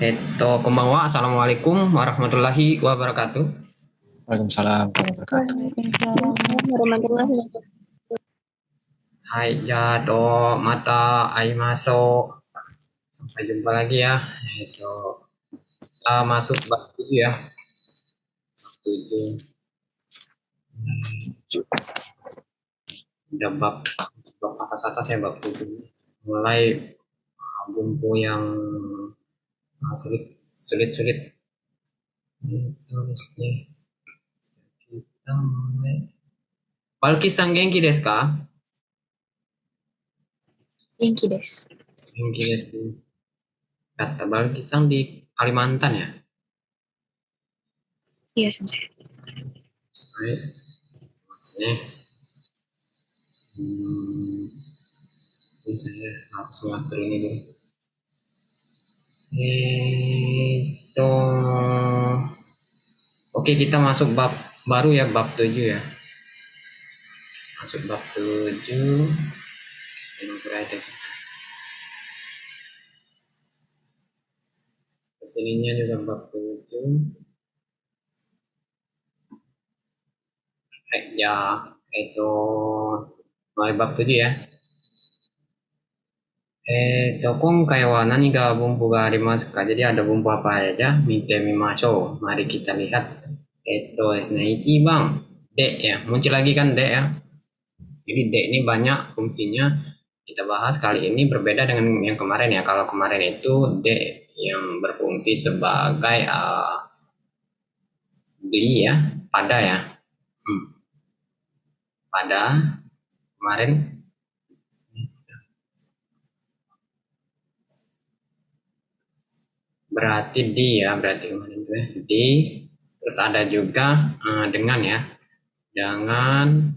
Konbanwa, Assalamualaikum warahmatullahi wabarakatuh. Waalaikumsalam warahmatullahi wabarakatuh. Waalaikumsalam warahmatullahi wabarakatuh. Hai, jato mata aimaso. Sampai jumpa lagi ya. Kita masuk bab 7 ya. Bab 7. Udah bab atas ya bab 7. Mulai bumbu yang sulit. Terus nih. Kita mulai. Balki-san genki desu ka? Genki desu. Genki desu. Kata Balki-san di Kalimantan ya? Iya, sensei. Baik. Nih. Ini saya harus ngatur ini dulu. Oke, kita masuk bab baru ya, bab 7 ya. Masuk bab 7. Kesininya juga bab 7. Ya, itu mulai bab 7 ya. 今回は何が分布がありますか? Jadi ada bumbu apa aja? Mite mimashou. Mari kita lihat.ですね, 1番 D ya. Muncul lagi kan D ya. Jadi D ini banyak fungsinya. Kita bahas kali ini berbeda dengan yang kemarin ya. Kalau kemarin itu D yang berfungsi sebagai beli ya, pada ya. Pada kemarin berarti di ya, berarti kemarin itu ya, di. Terus ada juga dengan ya, dengan.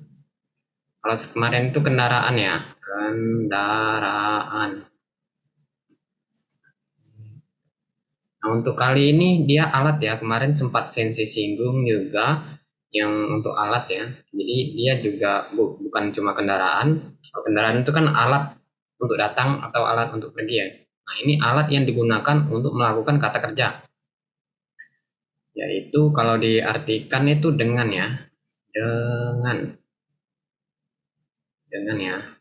Kalau kemarin itu kendaraan ya, kendaraan. Nah untuk kali ini dia alat ya, kemarin sempat sensei singgung juga yang untuk alat ya. Jadi dia juga bukan cuma kendaraan. Kalau kendaraan itu kan alat untuk datang atau alat untuk pergi ya. Nah ini alat yang digunakan untuk melakukan kata kerja. Yaitu kalau diartikan itu dengan ya. Dengan ya.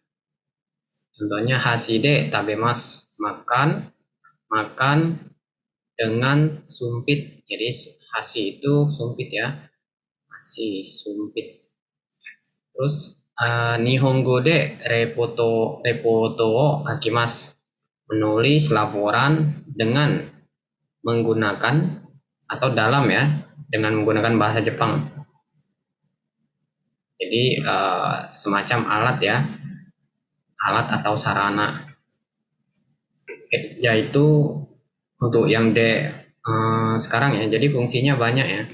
Contohnya haside tabemas, makan dengan sumpit. Jadi hasi itu sumpit ya. Hasi sumpit. Terus nihongo de repoto o kakimasu. Menulis laporan dengan menggunakan atau dalam ya, dengan menggunakan bahasa Jepang. Jadi semacam alat ya, alat atau sarana. Yaitu untuk yang D sekarang ya, jadi fungsinya banyak ya.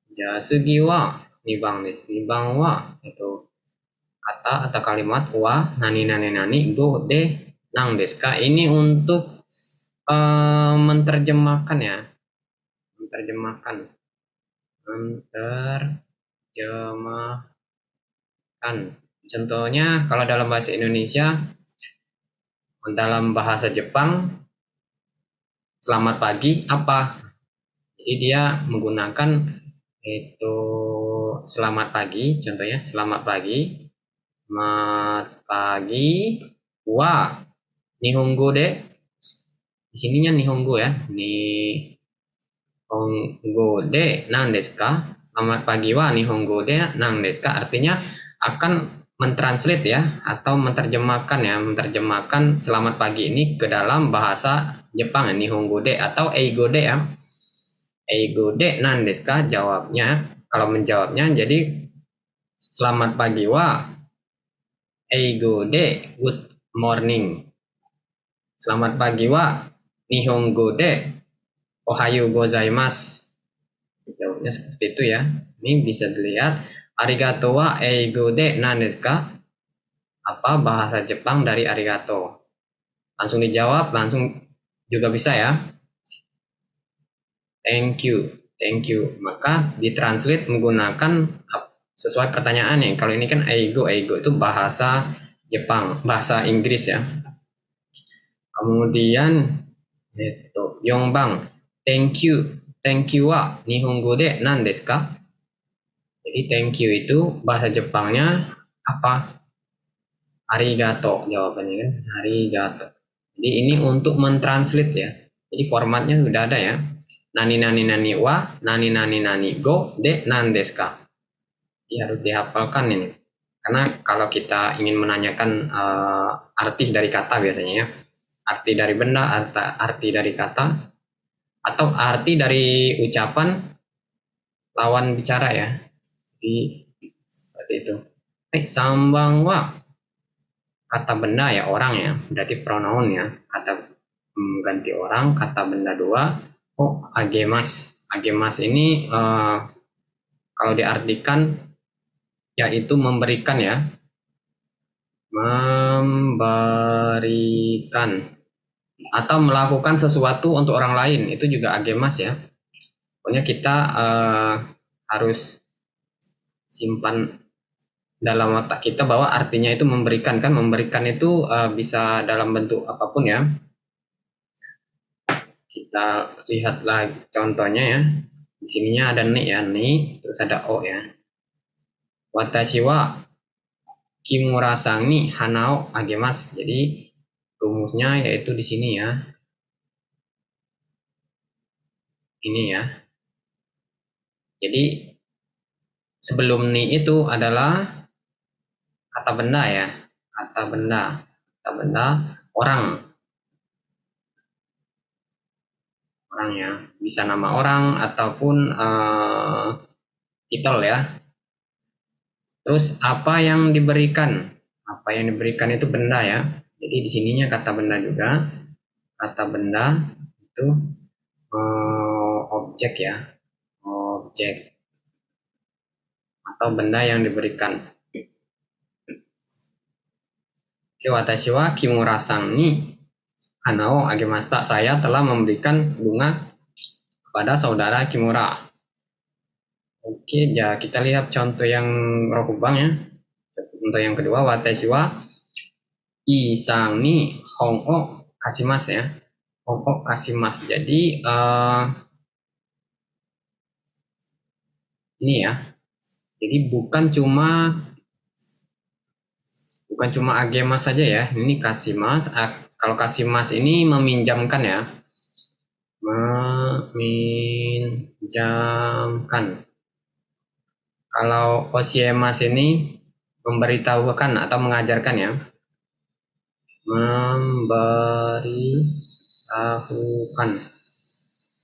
Jasugi wa nibang desu. Nibang wa itu kata atau kalimat wa nani go de nang desu ka. Ini untuk menerjemahkan ya. Menerjemahkan. Contohnya kalau dalam bahasa Indonesia, dalam bahasa Jepang selamat pagi apa? Jadi dia menggunakan itu selamat pagi, contohnya selamat pagi. Selamat pagi. Wa nihongo de. Di sininya nihongo ya. Nihongo de nan desu ka? Selamat pagi wa nihongo de nan desu ka? Artinya akan mentranslate ya, atau menerjemahkan selamat pagi ini ke dalam bahasa Jepang, nihongo de atau eigo de ya. Eigo de nan desu ka? Jawabnya, kalau menjawabnya jadi selamat pagi wa eigo de good morning. Selamat pagi wa nihongo de ohayo gozaimasu. Jawabnya seperti itu ya. Ini bisa dilihat. Arigato wa eigo de nan desu ka? Apa bahasa Jepang dari arigato? Langsung dijawab, langsung juga bisa ya. Thank you. Maka ditranslate menggunakan sesuai pertanyaannya. Kalau ini kan eigo itu bahasa Jepang, bahasa Inggris ya. Kemudian 4番、thank you. Thank you wa nihongo de nan desu ka? Jadi thank you itu bahasa Jepangnya apa? Arigato jawabannya kan. Arigato. Jadi ini untuk mentranslate ya. Jadi formatnya sudah ada ya. Nani nani nani wa, nani nani nani go de nan desu ka? Jadi harus dihafalkan ini. Karena kalau kita ingin menanyakan arti dari kata biasanya ya. Arti dari benda, arti dari kata, atau arti dari ucapan lawan bicara ya. Jadi seperti itu. Sambang wa kata benda ya, orang ya, berarti pronoun ya. Kata ganti orang, kata benda 2. Agemas. Agemas ini kalau diartikan yaitu memberikan ya. Memberikan atau melakukan sesuatu untuk orang lain, itu juga agemas ya. Pokoknya kita harus simpan dalam otak kita bahwa artinya itu memberikan kan. Memberikan itu bisa dalam bentuk apapun ya. Kita lihatlah contohnya ya. Di sininya ada ni ya, ni, terus ada o ya. Watashi wa Kimura-san ni hana o agemasu. Jadi rumusnya yaitu di sini ya. Ini ya. Jadi sebelum ni itu adalah kata benda ya. Kata benda. Kata benda orang. Orang ya. Bisa nama orang ataupun titel ya. Terus apa yang diberikan? Apa yang diberikan itu benda ya. Jadi di sininya kata benda juga. Kata benda itu objek ya. Objek. Atau benda yang diberikan. Oke, watashi wa Kimura-san ni hana o agemashita. Saya telah memberikan bunga kepada saudara Kimura. Oke, ya kita lihat contoh yang Rokubang ya. Contoh yang kedua, watashi wa Isang ni hong o kasimasu ya. Hong o kasimasu. Jadi ini ya. Jadi bukan cuma agemas saja ya. Ini kasimas. Kalau kasimas ini meminjamkan ya. Meminjamkan. Kalau osiemas ini memberitahukan atau mengajarkan ya. Memberitahukan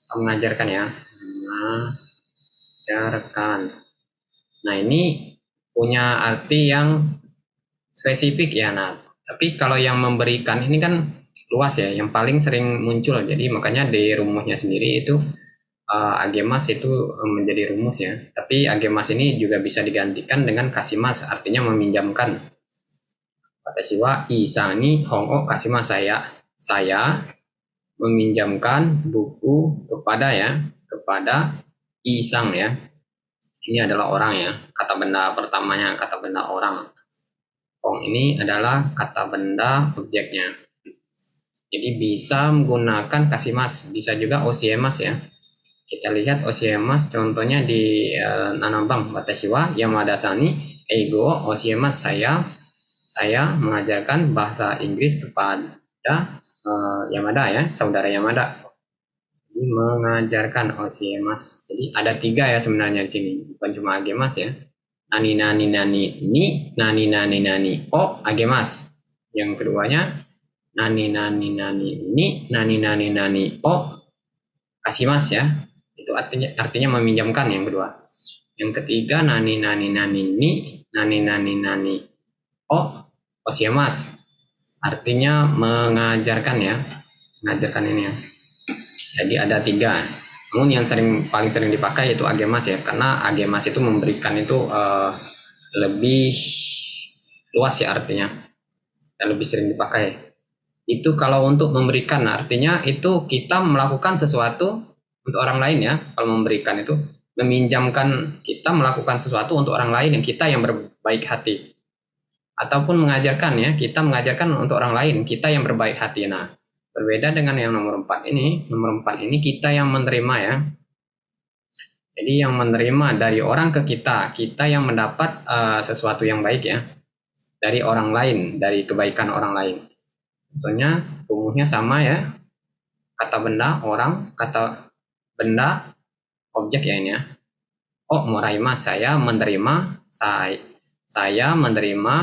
atau mengajarkan ya. Mengajarkan. Nah, ini punya arti yang spesifik ya. Nah, tapi kalau yang memberikan ini kan luas ya, yang paling sering muncul. Jadi makanya di rumusnya sendiri itu agemas itu menjadi rumus ya. Tapi agemas ini juga bisa digantikan dengan kasimas, artinya meminjamkan. Watashi wa Isang ni hong o kasimasu. Saya meminjamkan buku kepada Isang ya. Ini adalah orang ya. Kata benda pertamanya kata benda orang. Hong ini adalah kata benda objeknya. Jadi bisa menggunakan kasimas, bisa juga osiemas ya. Kita lihat osiemas contohnya di Nanambang. Watashi wa Yamada-san ni eigo o osiemas. Saya mengajarkan bahasa Inggris kepada Yamada ya, saudara Yamada. Jadi mengajarkan osiemas. Jadi ada 3 ya sebenarnya di sini, bukan cuma agemas ya. Nani nani nani ni, nani nani nani o agemas. Yang keduanya nani nani nani ni, nani nani nani o kasimas ya. Itu artinya meminjamkan yang kedua. Yang ketiga nani nani nani ni, nani nani nani o osiemas. Artinya mengajarkan ya. Mengajarkan ini ya. Jadi ada 3. Namun yang paling sering dipakai itu agemas ya, karena agemas itu memberikan itu lebih luas ya artinya, dan lebih sering dipakai. Itu kalau untuk memberikan, artinya itu kita melakukan sesuatu untuk orang lain ya. Kalau memberikan itu meminjamkan, kita melakukan sesuatu untuk orang lain yang kita yang berbaik hati. Ataupun mengajarkan ya, kita mengajarkan untuk orang lain, kita yang berbaik hati. Nah, Berbeda dengan yang nomor 4 ini. Nomor 4 ini kita yang menerima ya. Jadi yang menerima dari orang ke kita yang mendapat sesuatu yang baik ya. Dari orang lain, dari kebaikan orang lain. Contohnya rumusnya sama ya. Kata benda, orang, kata benda, objek ya ini ya. Oh, moraima, saya menerima, saya menerima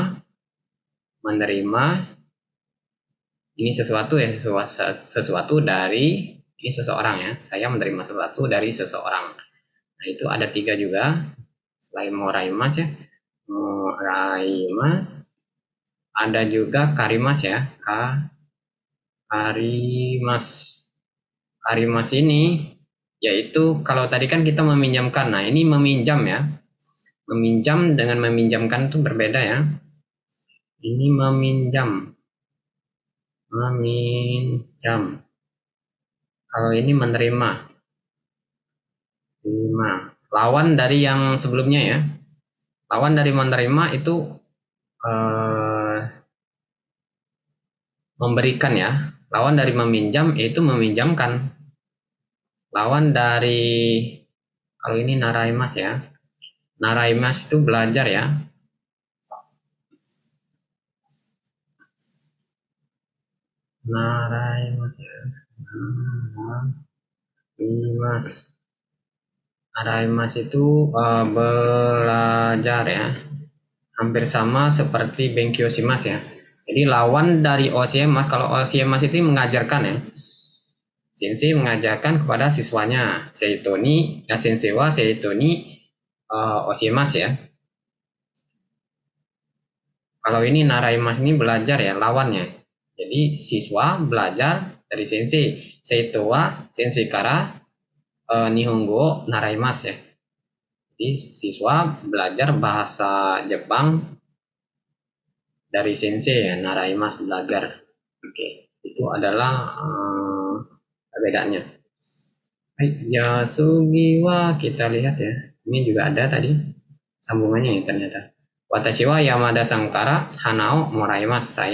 ini sesuatu ya, sesuatu dari ini seseorang ya. Saya menerima sesuatu dari seseorang. Nah, itu ada 3 juga. Selain moraimas ya. Moraimas. Ada juga karimas ya. Karimas. Karimas ini yaitu kalau tadi kan kita meminjamkan. Nah, ini meminjam ya. Meminjam dengan meminjamkan itu berbeda ya. Ini meminjam. Meminjam. Kalau ini menerima. Terima. Lawan dari yang sebelumnya ya. Lawan dari menerima itu memberikan ya. Lawan dari meminjam itu meminjamkan. Lawan dari kalau ini naraimas ya. Naraimas itu belajar ya. Naraimas ya. Naraimas. Naraimas itu belajar ya. Hampir sama seperti benkyoshimas ya. Jadi lawan dari osiemas, kalau osiemas itu mengajarkan ya. Sensei mengajarkan kepada siswanya. Seito ni, ya sensei wa seito ni osiemas ya. Kalau ini naraimas ini belajar ya, lawannya. Jadi siswa belajar dari sensei. Seito wa sensei kara nihongo naraimas ya. Jadi siswa belajar bahasa Jepang dari sensei ya, naraimas belajar. Oke, itu adalah bedanya. Baik, yasugi wa kita lihat ya. Ini juga ada tadi sambungannya ya ternyata. Watashi wa Yamada Sangkara hanao moraimasu.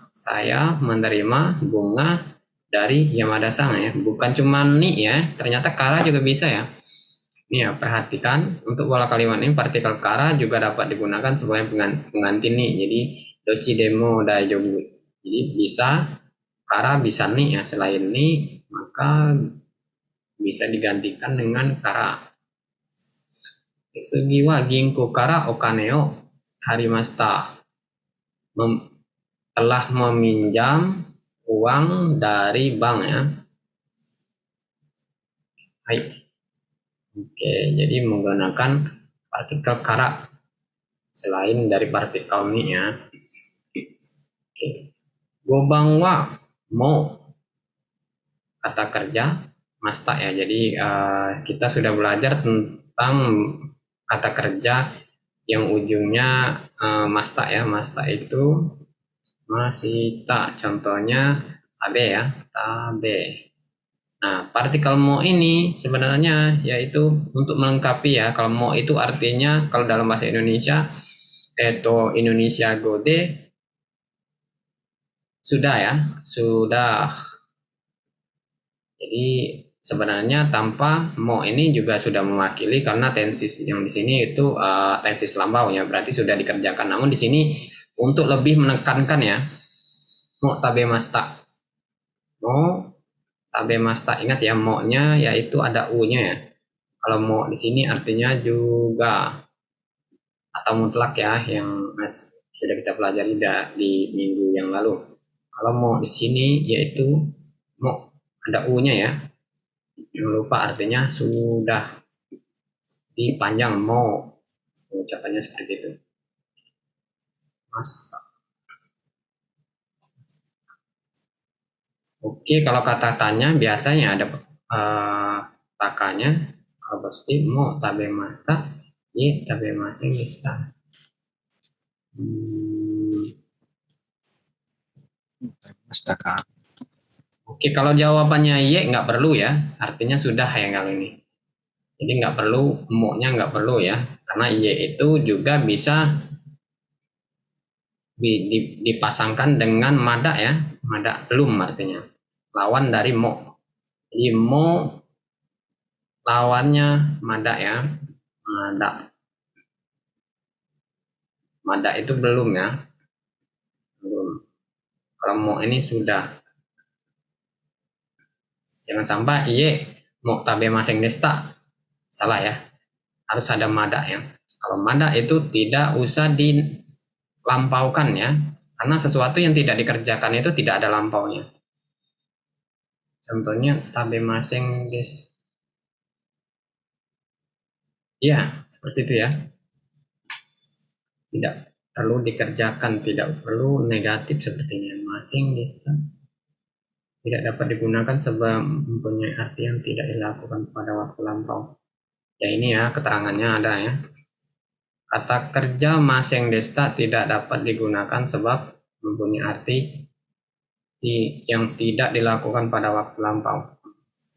Saya menerima bunga dari Yamada Sang ya. Bukan cuma ni ya, ternyata kara juga bisa ya. Ini ya, perhatikan untuk pola kalimat ini partikel kara juga dapat digunakan sebagai pengganti ni. Jadi dochi demo daijoubu. Jadi bisa kara bisa ni ya, selain ni maka bisa digantikan dengan kara. Sugi wa ginko kara okane o karimashita. Telah meminjam uang dari bank ya. Baik. Oke, jadi menggunakan partikel kara selain dari partikel ni ya. Oke. Gobang wa mo kata kerja masta ya. Jadi kita sudah belajar tentang kata kerja yang ujungnya masta ya. Masta itu masita, contohnya tabe ya, tabe. Nah, partikel mo ini sebenarnya yaitu untuk melengkapi ya. Kalau mo itu artinya kalau dalam bahasa Indonesia Indonesia gode sudah ya, sudah. Jadi sebenarnya tanpa mo ini juga sudah mewakili karena tensis yang di sini itu tensis lambau ya, berarti sudah dikerjakan. Namun di sini untuk lebih menekankan ya, mo tabe masta. Mo tabe masta, ingat ya, mo-nya yaitu ada u-nya ya. Kalau mo di sini artinya juga atau mutlak ya, yang sudah kita pelajari di minggu yang lalu. Kalau mo di sini yaitu mo ada u-nya ya. Jangan lupa artinya sudah. Dipanjang mo, ucapannya seperti itu. Masta. Oke, kalau kata tanya biasanya ada takanya. Kalau pasti mo tabe masta, ye tabe masen deshita. Mastaka. Oke, kalau jawabannya ye nggak perlu ya, artinya sudah ya kali ini. Jadi nggak perlu, mo-nya nggak perlu ya, karena ye itu juga bisa dipasangkan dengan mada ya. Mada belum artinya. Lawan dari mo. Jadi mo lawannya mada ya. Mada. Mada itu belum ya. Belum. Kalau mo ini sudah. Jangan sampai iye mo tabemasen desta. Salah ya. Harus ada mada ya. Kalau mada itu tidak usah dilampaukan ya. Karena sesuatu yang tidak dikerjakan itu tidak ada lampaunya. Contohnya tabemasen desta. Ya, seperti itu ya. Tidak perlu dikerjakan, tidak perlu negatif sepertinya. Masing desta tidak dapat digunakan sebab mempunyai arti yang tidak dilakukan pada waktu lampau. Ya ini ya keterangannya ada ya. Kata kerja masing desta tidak dapat digunakan sebab mempunyai arti yang tidak dilakukan pada waktu lampau.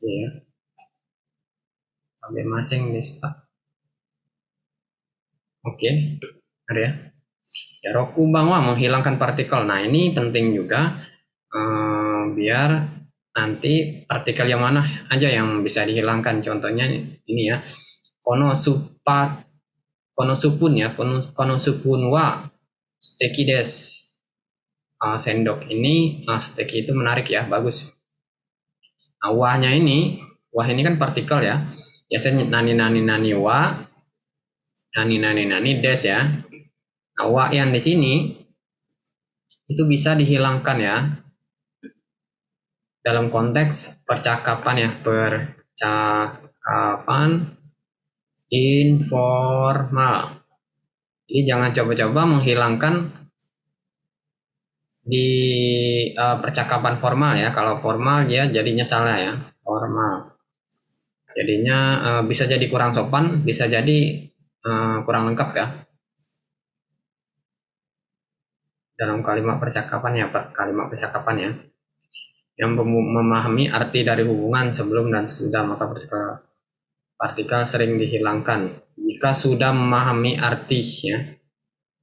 Ya. Sampai masing desta. Oke, ada ya. Ya, roku bahwa menghilangkan partikel. Nah ini penting juga biar nanti partikel yang mana aja yang bisa dihilangkan. Contohnya ini ya, konosupun ya, konosupun wa steki des. Sendok ini steki itu menarik ya, bagus. Nah, wahnya ini, wah ini kan partikel ya. Biasanya nani wa, nani des ya. Nah, wa yang di sini itu bisa dihilangkan ya. Dalam konteks percakapan ya, percakapan informal. Jadi jangan coba-coba menghilangkan di percakapan formal ya. Kalau formal ya jadinya salah ya, formal. Jadinya bisa jadi kurang sopan, bisa jadi kurang lengkap ya. Dalam kalimat percakapan ya, kalimat percakapan ya. Yang memahami arti dari hubungan sebelum dan sesudah, maka partikel sering dihilangkan. Jika sudah memahami arti ya,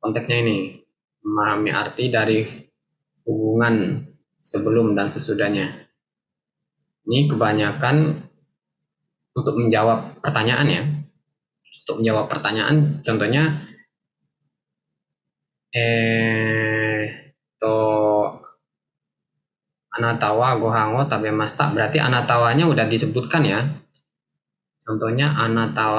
konteksnya ini memahami arti dari hubungan sebelum dan sesudahnya. Ini kebanyakan untuk menjawab pertanyaan ya. Untuk menjawab pertanyaan, contohnya anatawa gohango tabemasta, berarti anatawanya udah disebutkan ya. Contohnya anata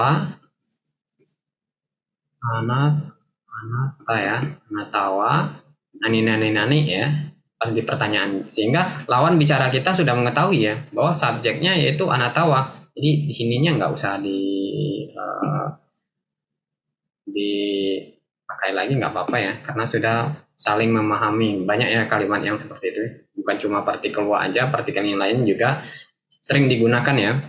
ya, anatawa nani ya, pas di pertanyaan, sehingga lawan bicara kita sudah mengetahui ya bahwa subjeknya yaitu anatawa. Jadi di sininya nggak usah dipakai lagi, nggak apa-apa ya, karena sudah saling memahami. Banyak ya kalimat yang seperti itu, bukan cuma partikel wa aja, partikel yang lain juga sering digunakan ya.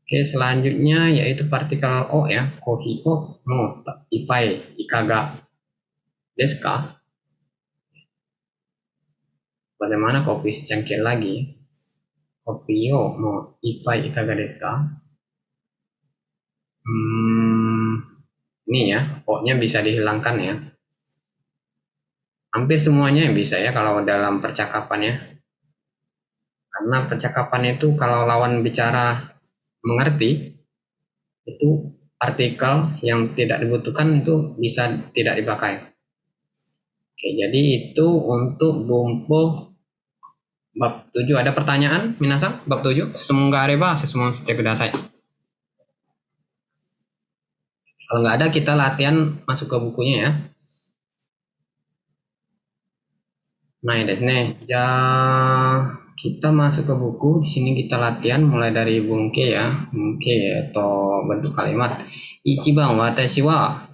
Oke, selanjutnya yaitu partikel o ya, kohi o no ipai ikaga desu ka. Bagaimana kopi secangkir lagi? Kopi o mo ipai ikaga desu ka? Ini ya, o-nya bisa dihilangkan ya. Hampir semuanya bisa ya kalau dalam percakapan ya. Karena percakapan itu kalau lawan bicara mengerti, itu partikel yang tidak dibutuhkan itu bisa tidak dipakai. Oke, jadi itu untuk bumpo bab 7. Ada pertanyaan, minasan? Bab 7. Semoga areba sesuatu kudasai. Kalau nggak ada, kita latihan masuk ke bukunya ya. Nah, ini kita masuk ke buku. Di sini kita latihan mulai dari bungke ya. Bungke atau bentuk kalimat. Ichiban watashi wa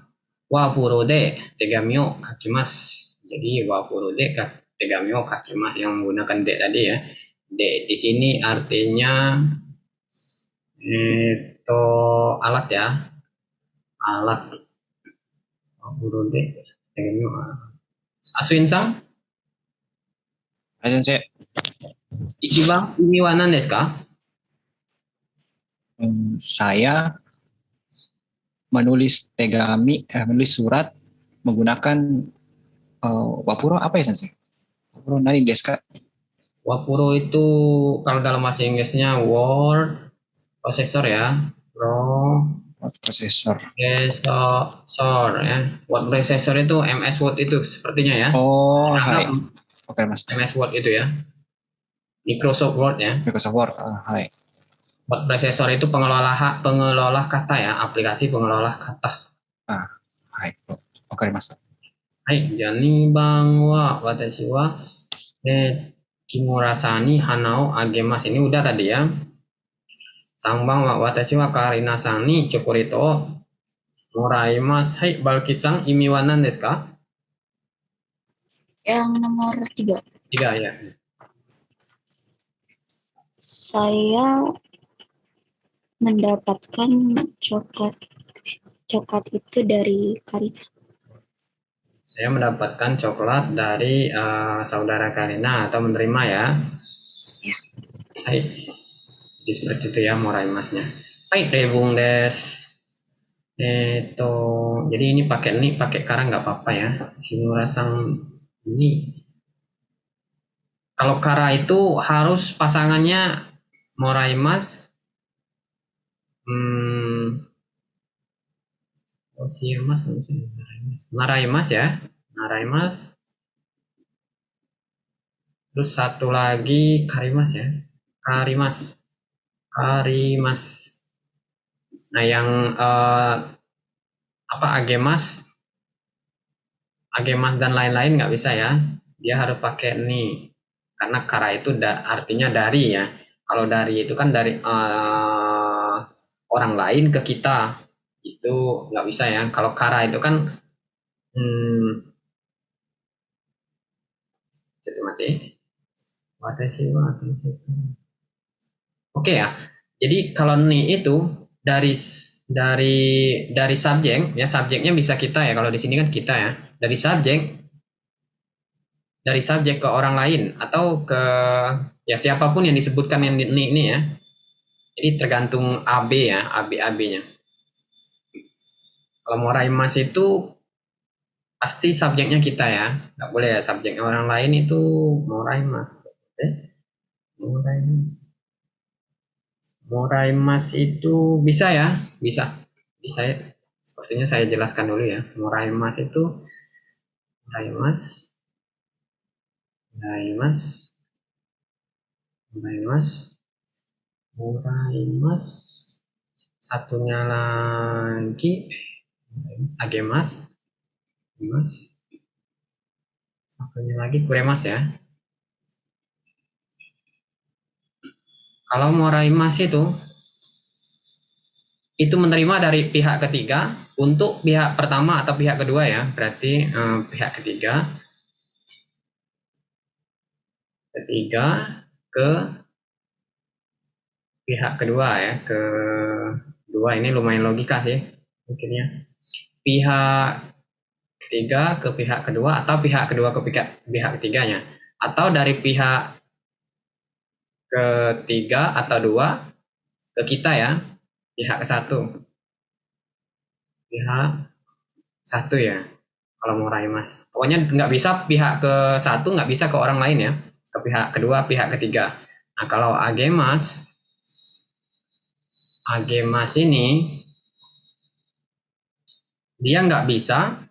wapuro de tegami o kakimasu. Jadi wapuro de tegami o kakimasu, yang menggunakan de tadi ya. De di sini artinya itu alat ya. Alat. Wapuro de tegami o. Asuin-san? Sensei. Ichiban ini wa nan desu ka? Saya menulis tegami, menulis surat menggunakan wapuro apa ya sensei? Wapuro nani desu ka? Wapuro itu kalau dalam bahasa Inggrisnya word processor ya. Word processor. Processor ya. Word processor itu MS Word itu sepertinya ya. Oh, hai. Anggap Oke, Mas. MS Word itu ya. Microsoft Word ya. Microsoft Word. Hai. Word processor itu pengelola kata ya, aplikasi pengelola kata. Hai. Oke, Mas. Hai, jani bang wa watashi wa Kimura-san ni hanao agemasu. Ini udah tadi ya. Sangbang wa watashi wa Karina-san ni chocolate o moraimasu. Hai, Balkis-san, imi wa nan desu ka? Yang nomor 3. 3 ya. Saya mendapatkan coklat itu dari Karina. Saya mendapatkan coklat dari saudara Karina atau menerima ya. Hai. Jadi seperti itu ya moraimasnya. Hai, debung des. Jadi ini pakai kara nggak apa-apa ya. Sinurasang ini. Kalau kara itu harus pasangannya moraimas. Naraimas ya. Naraimas. Terus satu lagi karimas ya. Karimas. Nah yang agemas dan lain-lain nggak bisa ya. Dia harus pakai ni. Karena kara itu artinya dari ya. Kalau dari itu kan dari orang lain ke kita. Itu nggak bisa ya. Kalau kara itu kan jadi mati. Oke ya. Jadi kalau ni itu dari subjek ya, subjeknya bisa kita ya. Kalau di sini kan kita ya. Dari subjek ke orang lain atau ke ya siapapun yang disebutkan yang ini ya. Jadi tergantung AB ya, AB-nya. Kalau moraimas itu pasti subjeknya kita ya. Nggak boleh ya subjeknya orang lain itu moraimas. Moraimas itu bisa ya, bisa. Jadi sepertinya saya jelaskan dulu ya. Moraimas itu moraimas satunya lagi agemas satunya lagi kuremas ya. Kalau moraimas itu menerima dari pihak ketiga untuk pihak pertama atau pihak kedua ya, berarti pihak ketiga ke pihak kedua ya, kedua ini lumayan logika sih mungkinnya. Pihak ketiga ke pihak kedua atau pihak kedua ke pihak ketiganya, atau dari pihak ketiga atau dua ke kita ya, pihak satu ya. Kalau moraimas pokoknya nggak bisa pihak ke satu, nggak bisa ke orang lain ya, ke pihak kedua, pihak ketiga. Nah kalau agemas ini dia nggak bisa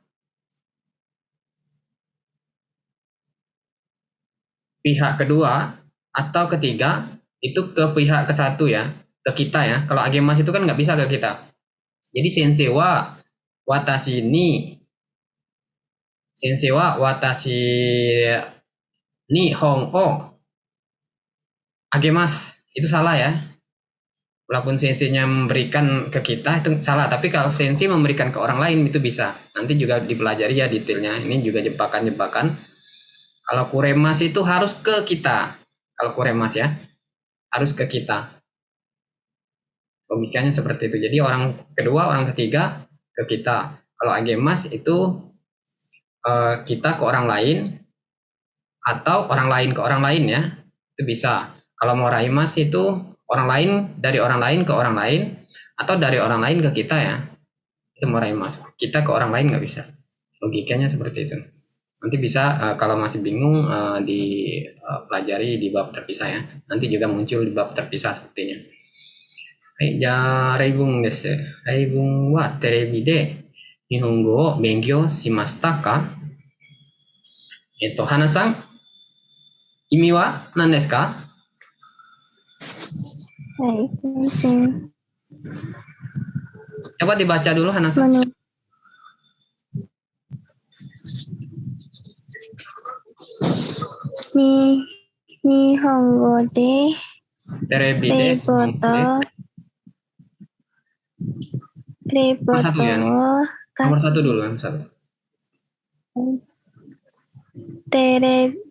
pihak kedua atau ketiga itu ke pihak ke satu ya, ke kita ya. Kalau agemas itu kan nggak bisa ke kita. Jadi sensei wa watashi ni hong o agemas itu salah ya. Walaupun senseinya memberikan ke kita itu salah, tapi kalau sensei memberikan ke orang lain itu bisa. Nanti juga dipelajari ya detailnya. Ini juga jebakan-jebakan. Kalau kuremas itu harus ke kita. Kalau kuremas ya harus ke kita. Logikanya seperti itu. Jadi orang kedua, orang ketiga ke kita. Kalau agemas itu kita ke orang lain atau orang lain ke orang lain ya. Itu bisa. Kalau moraimas itu orang lain dari orang lain ke orang lain atau dari orang lain ke kita ya. Itu moraimasu. Kita ke orang lain nggak bisa. Logikanya seperti itu. Nanti bisa kalau masih bingung dipelajari di bab terpisah ya. Nanti juga muncul di bab terpisah sepertinya. Hai, Reibung desu. Reibung wa terebi de nihongo o benkyou shimashita ka? Hana-san, imi wa nan desu ka? はい、先生。 Coba dibaca dulu Hana-san. Nihongo de Terebi de repoto ya, wo nomor 1 dulu yang 1.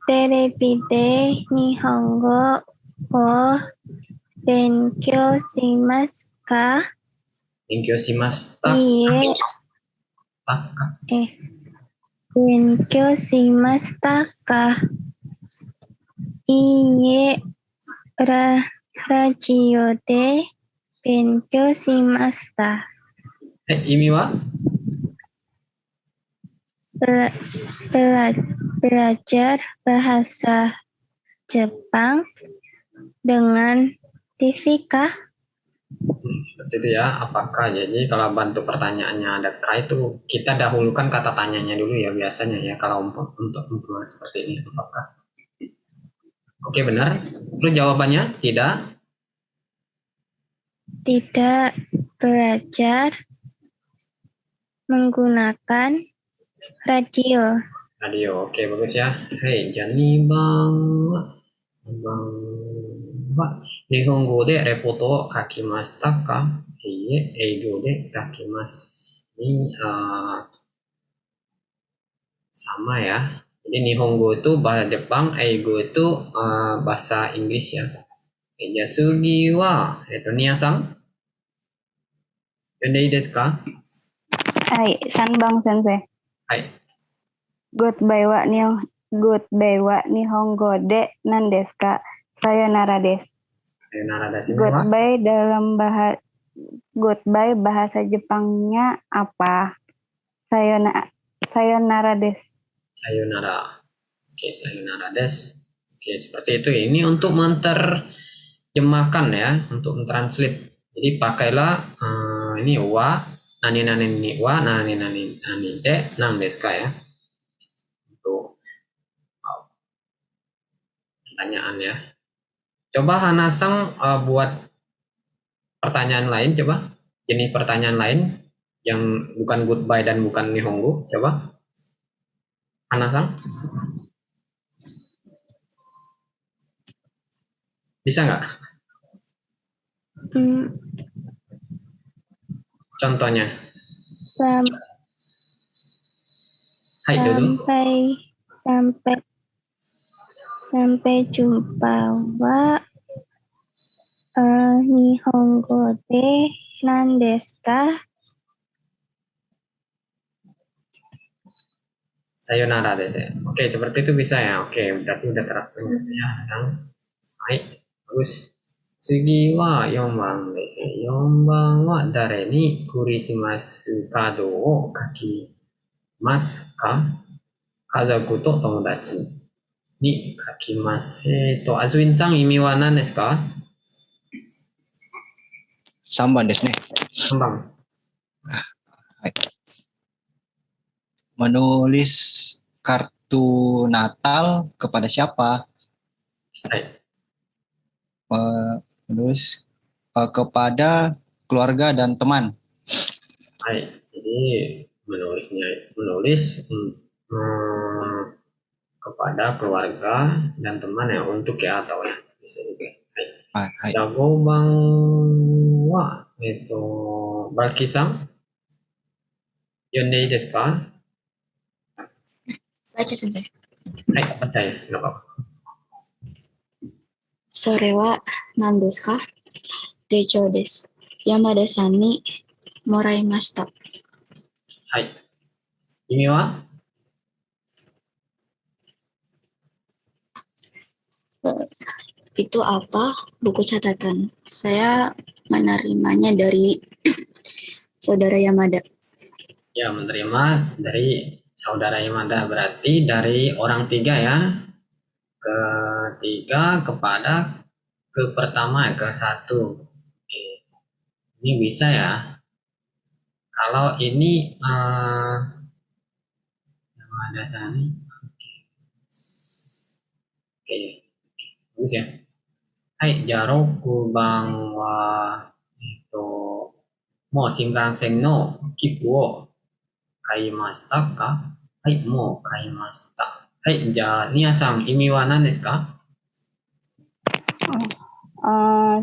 terebi de nihongo wo benkyou shimasu ka? Benkyou shimashita Iie. ka. Benkyou shimashita ka? Iie. Radio de benkyou shimashita. Imi wa? Belajar bahasa Jepang dengan TV kah? Seperti itu ya. Apakah jadi kalau bantu pertanyaannya ada K itu kita dahulukan kata tanyanya dulu ya biasanya ya kalau untuk seperti ini apakah? Oke benar. Terus jawabannya tidak? Tidak belajar menggunakan radio. Radio. Oke bagus ya. Hei, jani bang. Nihongo de repoto kakimashita ka? Iie, eigo de kakimasu. Ini sama ya. Jadi Nihongo itu bahasa Jepang, Eigo itu bahasa Inggris ya. Yasugi wa Nia-san. Yondei desu ka? Hai, Sanbang Sensei. Hai. Goodbye wa nihongo de nan desu ka? Sayonara desu. Sayonara desu. Goodbye bahasa Jepangnya apa? Sayonara desu. Sayonara. Oke, sayonara desu. Oke, seperti itu. Ini untuk menerjemahkan ya, untuk mentranslate. Jadi pakailah ini wa, nani ni wa, nani de, nang desu ka ya. Untuk pertanyaan ya. Coba Hana-san buat pertanyaan lain, coba. Jenis pertanyaan lain yang bukan goodbye dan bukan nihongo, coba. Hana-san? Bisa nggak? Contohnya. Hai dulu. Sampai jumpa wa nihongo de nan desu ka? Sayonara desu. Oke, seperti itu bisa ya. Oke, berarti udah terapkan ya. Hai, bagus. Tsugi wa 4番です。4番は誰にクリスマスカードを書きますか？家族と友達に書きます。アズウィンさん、意味は何ですか3番ですね。3番。はい。Menulis kartu Natal kepada siapa? Hai. Menulis kepada keluarga dan teman. Hai. Jadi menulis kepada keluarga dan teman ya, untuk ya atau ya bisa juga. Hai. Jago bang wa Balki-san, yondei desu ka? Baca sensei. Hai, percaya, nggak apa-apa. Sore wa nan desu ka? Techo desu. Yamada-san ni moraimashita. Hai. Imi wa? Itu apa? Buku catatan. Saya menerimanya dari saudara Yamada. Ya, menerima dari saudara Yamada, berarti dari orang tiga ya, ketiga kepada ke pertama ya, ke satu. Oke, ini bisa ya. Kalau ini Yamada Sani, oke, bagus ya. Hai, Jaroku bang wa ito mo Shinkansen no kipu wo kaimashita ka? Hai, mo kaimashita. Hai, Nia-san, imi wa nan desu ka?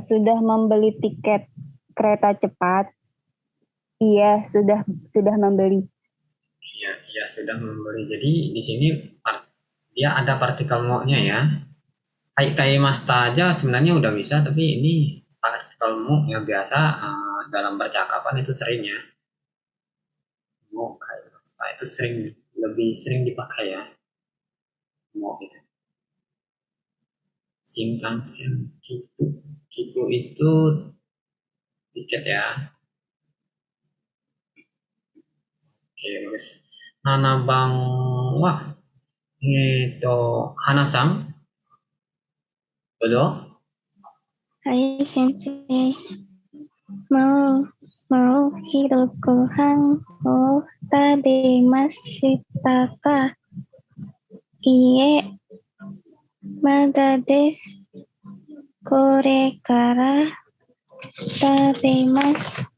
Sudah membeli tiket kereta cepat? Iya, sudah membeli. Iya, iya sudah membeli. Jadi di sini dia ada partikel mo-nya ya. Hai kaimashita aja sebenarnya udah bisa, tapi ini partikel mo yang biasa dalam percakapan itu sering ya. Mo kaimashita itu lebih sering dipakai ya. Mo gitu. Shinkansen Kipu. Kipu itu tiket ya. Oke, bagus. Nanabang wa Hana-san, betul? Hai sensei. Mau hirogohan o tabemashita ka? Iie, mada desu. Kore kara tabemasu.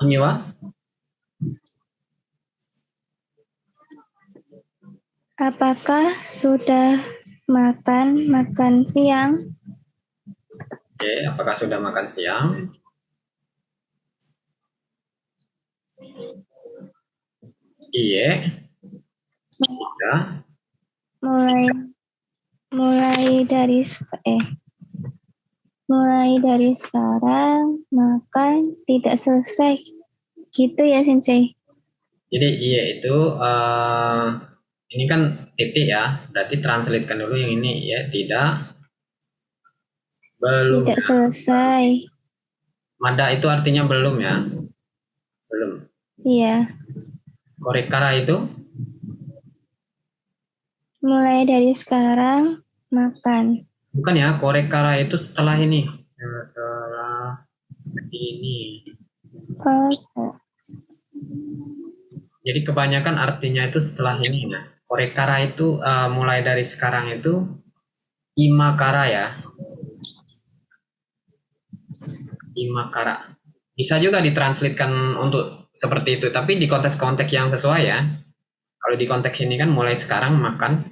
Ini wa? Apakah sudah makan siang? Oke, apakah sudah makan siang? Iya. Sudah. Mulai dari sekarang makan tidak selesai. Gitu ya sensei. Jadi iya itu ini kan titik ya, berarti translatekan dulu yang ini ya, belum Tidak ya. selesai. Mada itu artinya belum ya, belum. Iya. Korekara itu Mulai dari sekarang makan. bukan ya, korekara itu setelah ini, setelah ini. Oh, Jadi kebanyakan artinya itu setelah ini ya. Korekara itu mulai dari sekarang itu imakara ya. Imakara. Bisa juga ditranslatekan untuk seperti itu, tapi di konteks-konteks yang sesuai ya. Kalau di konteks ini kan mulai sekarang makan,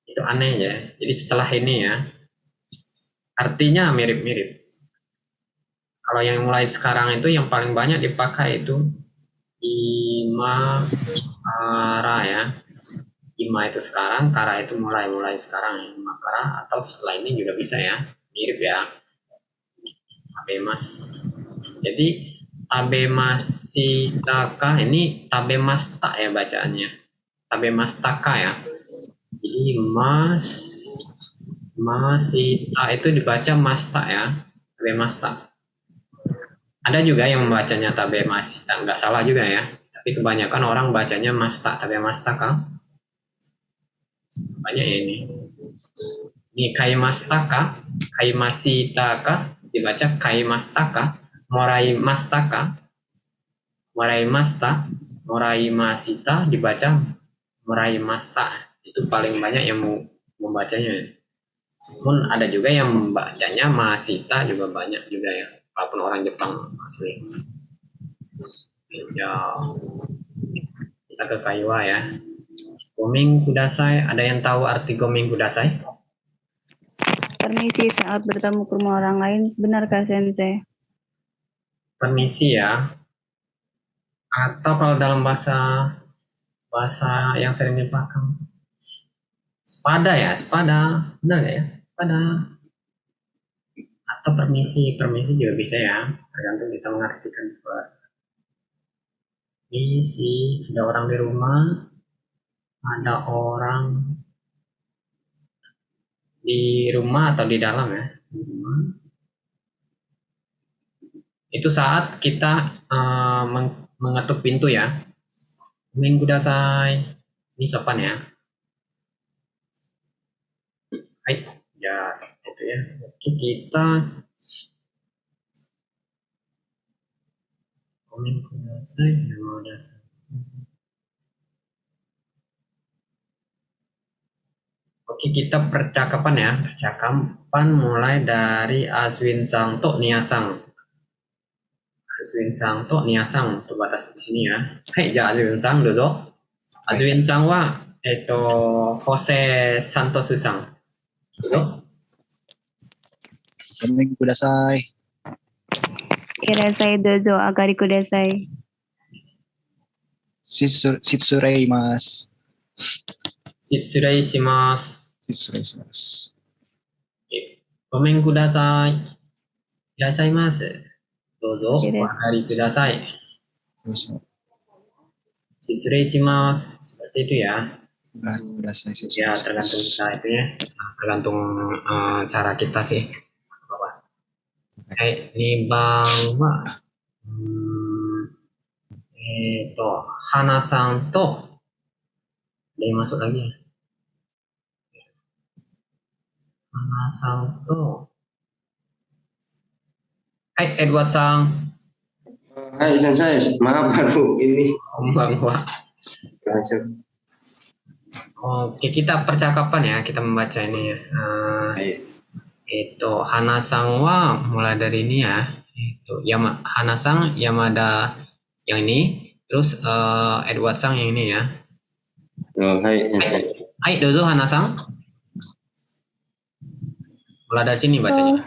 itu aneh ya. Jadi setelah ini ya, artinya mirip-mirip. Kalau yang mulai sekarang itu yang paling banyak dipakai itu imakara ya. Ima itu sekarang, kara itu mulai sekarang ya. Imakara atau setelah ini juga bisa ya. Mirip ya. Tabemas. Jadi tabemashitaka ini tabemasta ya bacaannya. Tabemastaka ya. Jadi masita itu dibaca masta ya. Tabemasta. Ada juga yang membacanya tabemashita, nggak salah juga ya. Tapi kebanyakan orang bacanya masta, tabemastaka. Banyak ya ini. Ini kaimastaka, kaimashitaka dibaca kaimastaka, moraimastaka, moraimasta, moraimasita dibaca moraimasta. Itu paling banyak yang membacanya. Namun ada juga yang membacanya masita juga banyak juga ya. Walaupun orang Jepang asli. Ya, kita ke Kaiwa ya. Goming kudasai, ada yang tahu arti goming kudasai? Permisi saat bertemu ke rumah orang lain, benarkah sensei? Permisi ya. Atau kalau dalam bahasa yang sering dipakai, sepada ya, sepada, benar nggak ya? Sepada. Atau permisi juga bisa ya, tergantung kita mengartikan. Permisi, ada orang di rumah, ada orang di rumah atau di dalam ya, di rumah. Itu saat kita mengetuk pintu ya. Gomen kudasai. Ini sopan ya. Hai, ya seperti itu ya. Oke, kita gomen kudasai. Oke, kita percakapan ya. Percakapan mulai dari Aswin Sang to Niasang. Aswin Sang to Niasang. Terbatas di sini ya. Hai, ja Aswin Sang dozo. Aswin Sang wa Jose Santos Sang. Dozo. Gomen kudasai. Irasai dozo agari kudasai. Shitsurei mas. Shitsurei shimasu. Shitsurei shimasu. Gomen kudasai. Irasaimasu. Dozo o Iya. agari kudasai. Shitsurei shimasu. Seperti itu ya. Gomen kudasai. Ya tergantung kita itu ya. Tergantung cara kita sih. Apa? Ini bang wa. Hana-san to. Ada yang masuk lagi ya. Hana-san to. Hai Edward-san. Hai Sensei, maaf baru ini Bang wa. langsung. Oke, kita percakapan ya. Kita membaca ini ya. Baik. Itu Hana-san wa mulai dari ini ya. Itu Hana-san Yamada yang ini. Terus Edward-san yang ini ya. Oh, hai Sensei. Hai dozo Hana-san. Mulai dari sini bacanya.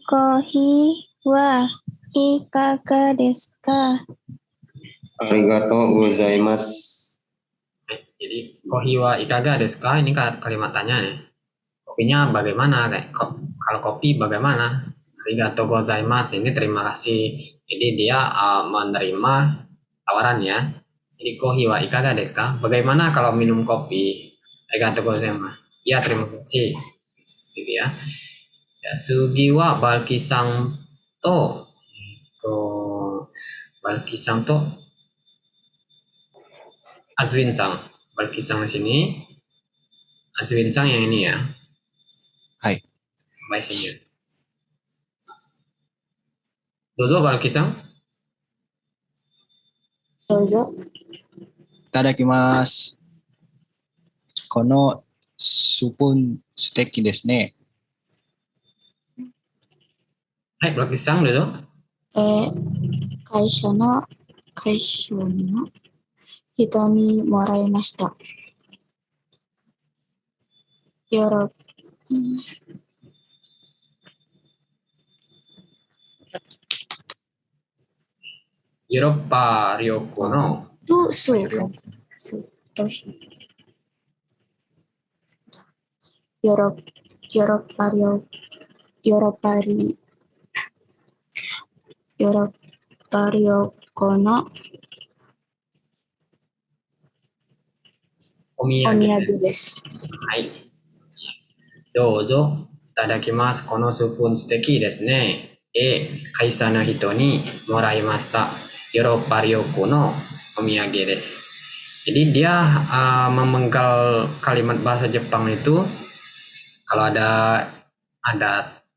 Kohi wa ikaga desu ka? Arigatou gozaimasu. Jadi kohi wa ikaga desu ka? Ini kalimat tanya nih. Kopinya bagaimana? Kayak kalau kopi bagaimana? Arigatou gozaimasu. Ini terima kasih. Jadi dia menerima tawaran ya. Jadi kohi wa ikaga desu ka? Bagaimana kalau minum kopi? Arigatou gozaimasu. Ya terima kasih. Gitu ya. Ya, sugi wa balki-san to. Balki-san to Aswin-san. Balki-san di sini. Aswin-san yang ini ya. Hai. Baik sini. Dozo Balki-san. Dozo. Itadakimasu. Kono supun suteki desu ne. Hai Balki-san dozo. Kaisha no hito ni moraimashita. Yoroppa Ryoko no.そうか。そう。どうしよう。ヨーロッパリオコのお土お土産。産です。はい。どうぞ。いただきます。このスプーン素敵ですね。会社の人にもらいました。ヨーロッパ旅行のお土産です。Jadi dia memenggal kalimat bahasa Jepang itu kalau ada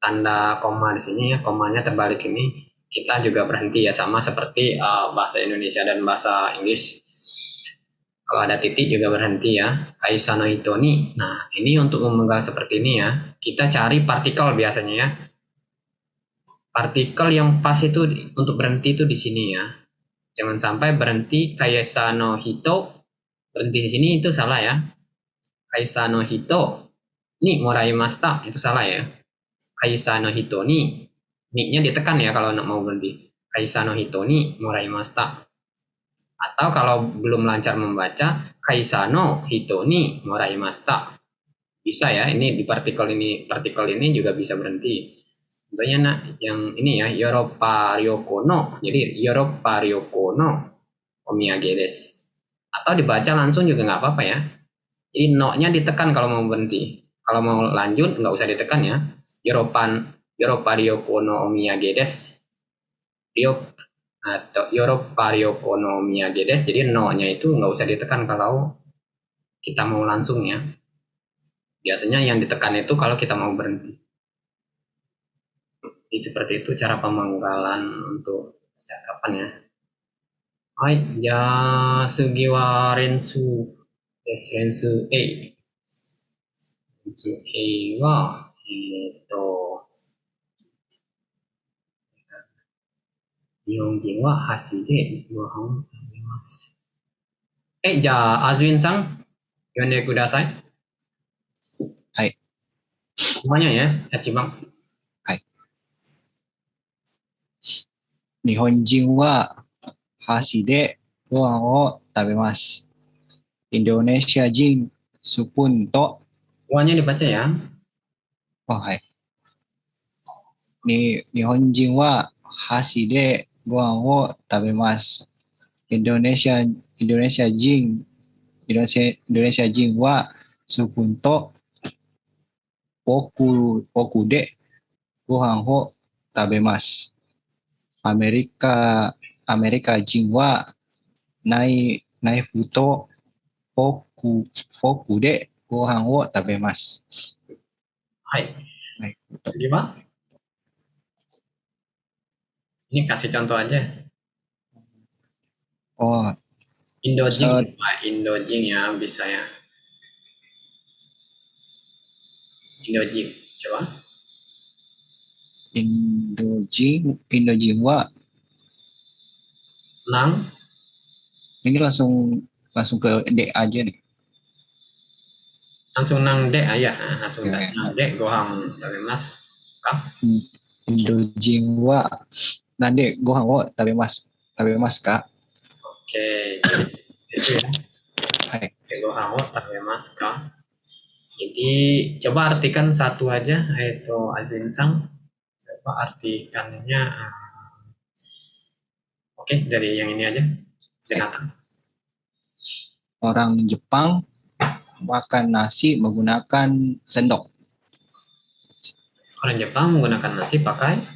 tanda koma di sini ya, komanya terbalik ini kita juga berhenti ya, sama seperti bahasa Indonesia dan bahasa Inggris. Kalau ada titik juga berhenti ya. Kaisa no hito ni. Nah, ini untuk memenggal seperti ini ya. Kita cari partikel biasanya ya. Partikel yang pas itu untuk berhenti itu di sini ya. Jangan sampai berhenti kaisa no hito. Berhenti di sini itu salah ya. Kaisa no hito ni moraimashita itu salah ya. Kaisa no hito ni. Ni-nya ditekan ya kalau mau berhenti. Kaisa no hito ni moraimashita. Atau kalau belum lancar membaca, kaisa no hito ni moraimashita. Bisa ya, ini di partikel ini juga bisa berhenti. Contohnya yang ini ya, Yoroppa ryoko no. Jadi Yoroppa ryoko no omiyage desu. Atau dibaca langsung juga nggak apa-apa ya. Jadi no-nya ditekan kalau mau berhenti. Kalau mau lanjut nggak usah ditekan ya. Yoroppa ryoko no omiyage desu. Ryok atau Yoroppariokonomiya gedes. Jadi no-nya itu nggak usah ditekan kalau kita mau langsung ya. Biasanya yang ditekan itu kalau kita mau berhenti. Jadi seperti itu cara pemanggalan untuk percakapan ya. Hai, ya sugiwa rensu sensu sensu wa Nihonjin wa hashi de gohan o tabemasu. Ja Azwin sang, yonde kudasai. Hai. Semuanya ya, Hachibang. Nihonjin wa hashi de gohan o tabemasu. Indonesia jin supun to. Wanya dibaca ya. Oh, hai. Nihonjin wa hashi de gohan o tabemasu. Indonesia jin wa supun to poku de gohan o tabemasu. Amerika jin wa naifu to foku de gohan o tabemasu. Hai. Gimana? Ini kasih contoh aja. Oh, Indojing, Indojing ya bisa ya. Indojing, coba. Indojin wa. Nang. Ini langsung ke D aja nih. Langsung nang de ya, langsung Ya. nang de gohan tabemasu. Kah? Indojin wa nande gohan o tabemasu ka. Oke, itu ya. Hai. Gohan o tabemasu ka. Jadi coba artikan satu aja, yaitu Azin-san. Coba artikannya. Oke, dari yang ini aja. Dari atas. Orang Jepang makan nasi menggunakan sendok. Orang Jepang menggunakan nasi pakai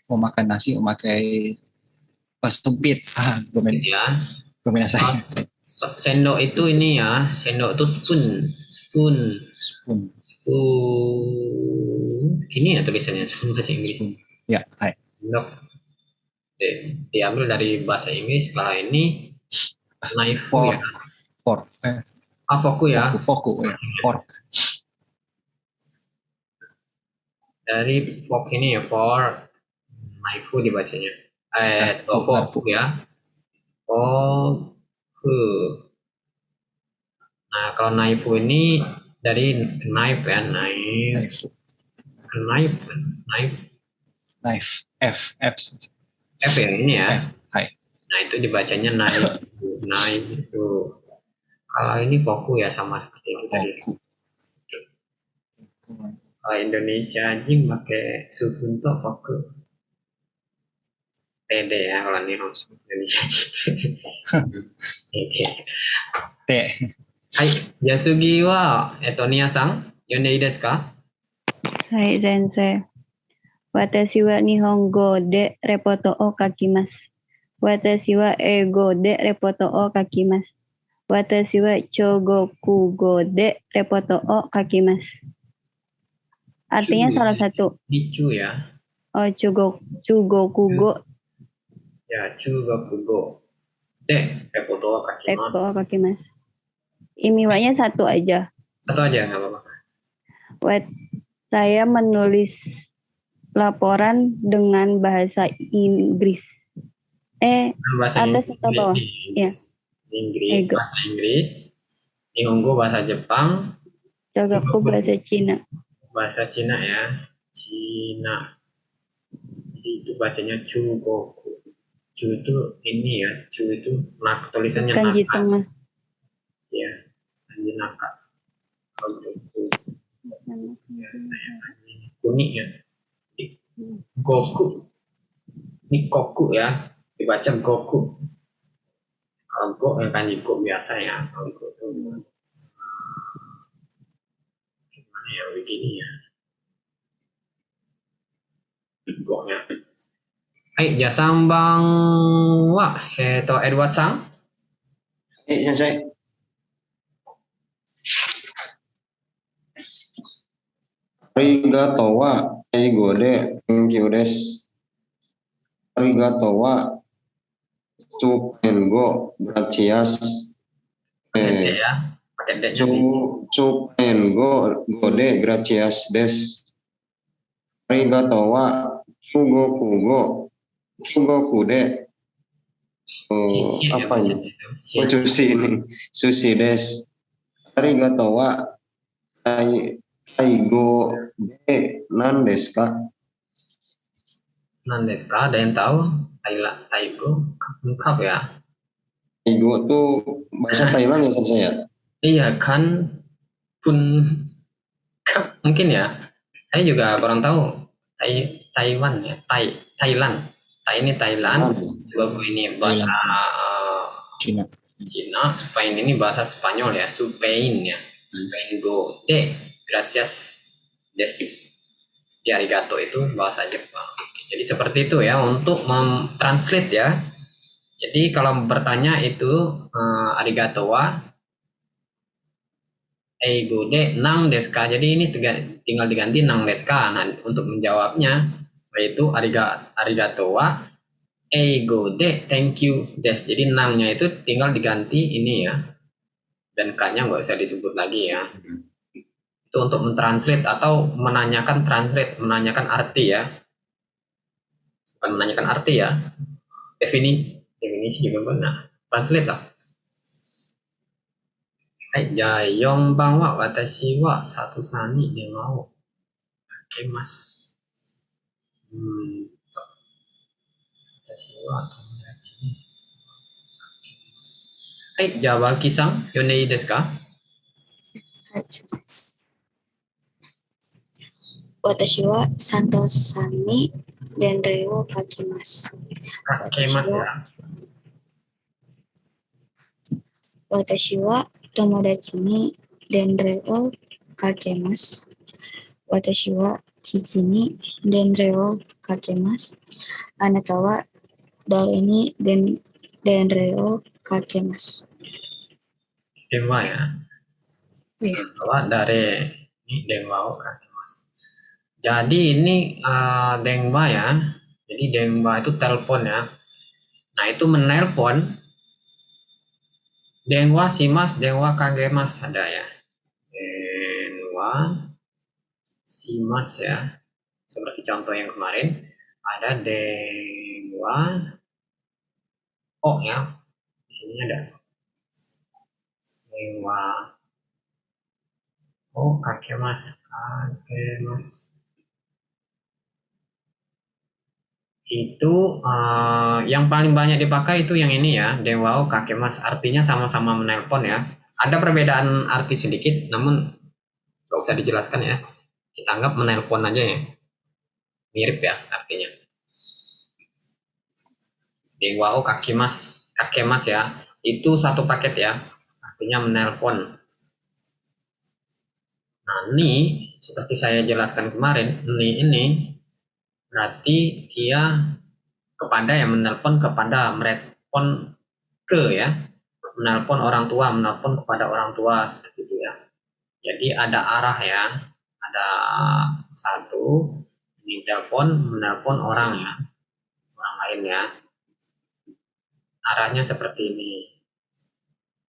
Memakan nasi memakai sempit. ya. Kombinasi. Sendok itu ini ya, sendok itu spoon. Gini ya tulisannya spoon bahasa Inggris. Ya, hai. Sendok diambil dari bahasa Inggris. Kalau ini knife ya. Fork. Foku ya. Fork. Dari fork ini ya, fork. Knife dibacanya. Foku ya. Foku. Nah, kalau knife ini dari knife ya, knife. F ya ini ya. Hai. Nah, itu dibacanya knife itu. Kalau ini foku ya sama seperti itu tadi. Kalau Indonesia jing pakai subunto foku. TD ya kalau ini Indonesia jing. T. Hai, Yasugi wa Nia-san, yonde ii desu ka? Hai, sensei. Watashi wa Nihongo de repoto o kakimasu. Watashi wa Eigo de repoto o kakimasu. Watashi wa Chogokugo de repoto o kakimasu. Artinya salah satu. Ichu ya. Oh, Chugokugo. Ya, Chugokugo de repoto o kakimasu. Imiwanya satu aja. Satu aja nggak apa-apa. Saya menulis laporan dengan bahasa Inggris. Bahasa atas atau bawah? Ya. Inggris, bahasa Inggris. Nihongo bahasa Jepang. Chogoku bahasa Cina. Bahasa Cina ya. Cina. Itu bacanya Chugoku. Chu itu ini ya. Chu itu tulisannya Kanji naka. tengah. Ya, kanji naka. Kalau itu ya, saya kuning ya. Goku. Ini Goku ya. Dibaca Goku. Kalau Go yang kanji Go biasa ya. Kalau Go itu gimana ya begini ya. Go nya. はい、じゃあ3番は、エドワードさん。はい、先生。Arigato wa eigo de thank you desu. Arigato wa Chupengo gracias. Pakai D ya. Pakai D-nya. Chupengo gode gracias des. Arigato wa Fugoku de Sisi ya, apa ini? itu. Sisi. Sushi ini. Sushi des. Arigato wa Aigo de nan desu ka? Nandes ka? Ada yang tahu? Taigo. Lengkap ya. Aigo tuh bahasa Thailand ya saya. Iya kan. Pun. Mungkin ya. Saya juga kurang tahu. Taiwan ya. Thailand. ini Thailand. Goku ini bahasa Cina. Cina. Spain ini bahasa Spanyol ya. Spain ya. Spain go de. Gracias des. Di arigato itu bahasa Jepang. Jadi seperti itu ya untuk translate ya. Jadi kalau bertanya itu arigato wa eigo de nang desu ka. Jadi ini tinggal diganti nang desu ka. Nah, untuk menjawabnya yaitu arigato wa eigo de thank you desu. Jadi nangnya itu tinggal diganti ini ya. Dan k-nya nggak usah disebut lagi ya. Itu untuk mentranslate atau menanyakan menanyakan arti ya. Bukan menanyakan arti ya. Definisi juga benar. Translate lah. Hai, jayong bang wa watashi wa satu sani de mau kakemasu. Watashi wa tomodachi ni kakemasu. Hai, jawab Kisang, yone ii desu ka? 私はサンタさんに伝令を書きます。 Kakemasu ya. 私は友達に伝令をかけます。私は父に伝令をかけます。あなたは誰に伝令をかけます。 Denwa ya. Iya. Bahwa dari ini denwa o kakemasu. Jadi ini denwa ya. Jadi denwa itu telepon ya. Nah itu menelpon. Denwa shimasu, denwa kagemasu ada ya. Denwa shimasu ya. Seperti contoh yang kemarin ada denwa oh ya. Di sini ada denwa oh kakemasu. Itu yang paling banyak dipakai itu yang ini ya, denwa o kakemasu, artinya sama-sama menelpon ya. Ada perbedaan arti sedikit, namun nggak usah dijelaskan ya. Kita anggap menelpon aja ya. Mirip ya artinya. Denwa o kakemasu ya. Itu satu paket ya, artinya menelpon. Nah, ini seperti saya jelaskan kemarin, ini berarti dia kepada yang menelpon kepada merespon ke ya, menelpon orang tua, menelpon kepada orang tua seperti itu ya. Jadi ada arah ya, ada satu ini telepon menelpon orang ya, orang lain ya. Arahnya seperti ini.